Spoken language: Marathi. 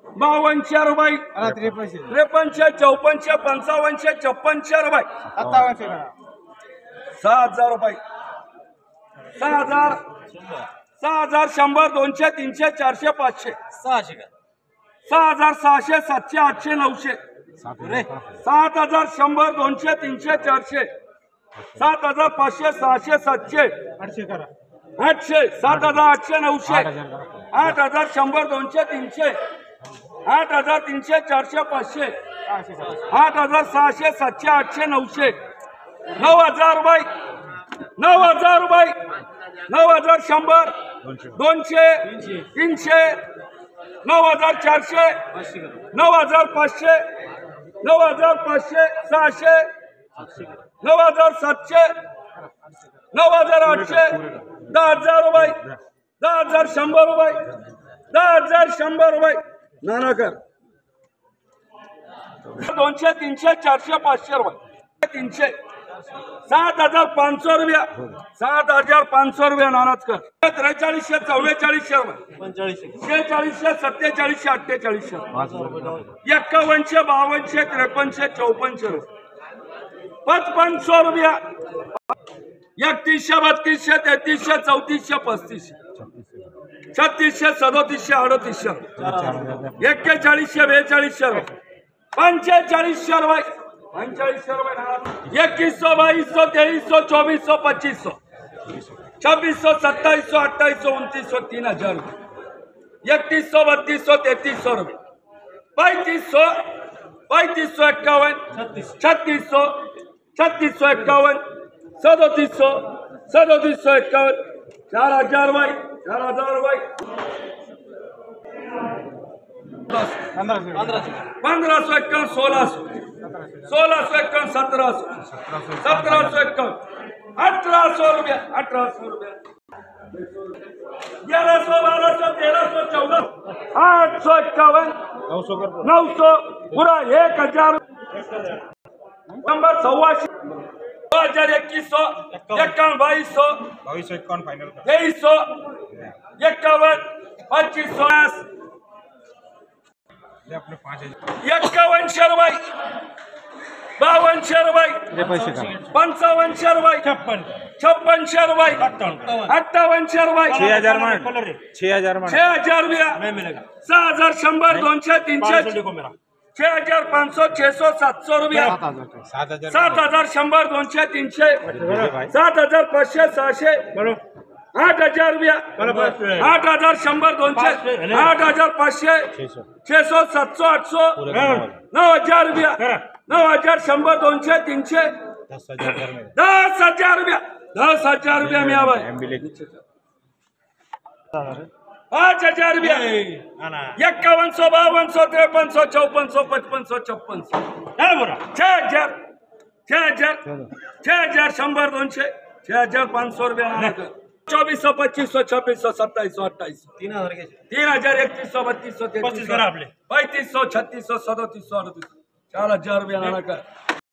52 रुपये 53 54 55 56 रुपये 6000 रुपये 6000 6000 100 200 300 400 500 6600 700 800 900 7000 100 200 300 400 7500 600 700 800 7800 900 8000 100 200 300 8000 300 400 500 8600 700 800 900 9000 रुपये 9000 रुपये 9000 100 200 300 9400 9500 9500 600 9700 9800 10000 रुपये 10000 100 रुपये 10000 100 रुपये नानाकर 200 300 400 500 रुपये 300 7500 रुपया 7500 रुपया नानाजकर 4300 4400 रुपये 4600 4700 4800 5100 5200 5300 5400 रुपये 5500 रुपया 3100 3200 3300 3400 3500 3600 3700 3800 4100 4200 रुपये 4500 रुपये 4500 रुपये 2100 2200 2300 2400 2500 2600 2700 2800 2900 3000 रुपये 3100 3200 3300 रुपये 3500 51 3600 51 3700 51 4000 रुपये 4000 रुपये 1551 1600 1651 1700 1751 1800 रुपया 1800 रुपया 1100 1200 1300 1400 851 900 पूरा 1000 नंबर 2200 2100 51 2200 फाइनल 2300 51 2500 आपले 5000 5100 रुपये 5200 रुपये 5500 रुपये 5600 रुपये 5800 रुपये 6000 रुपया 6000 100 200 300 6500 600 700 रुपया 7000 100 200 300 7500 600 8000 रुपया 8000 100 200 8500 600 700 800 9000 रुपया 9000 100 200 300 10000 रुपया 10000 रुपया में आवा 5000 रुपया 5100 5200 5300 5400 5500 5600 6000 100 200 6500 रुपया 2400 2500 2600 2700 2800 3000 3100 3200 3300 3500 3600 3700 3800 4000 रुपया नाना का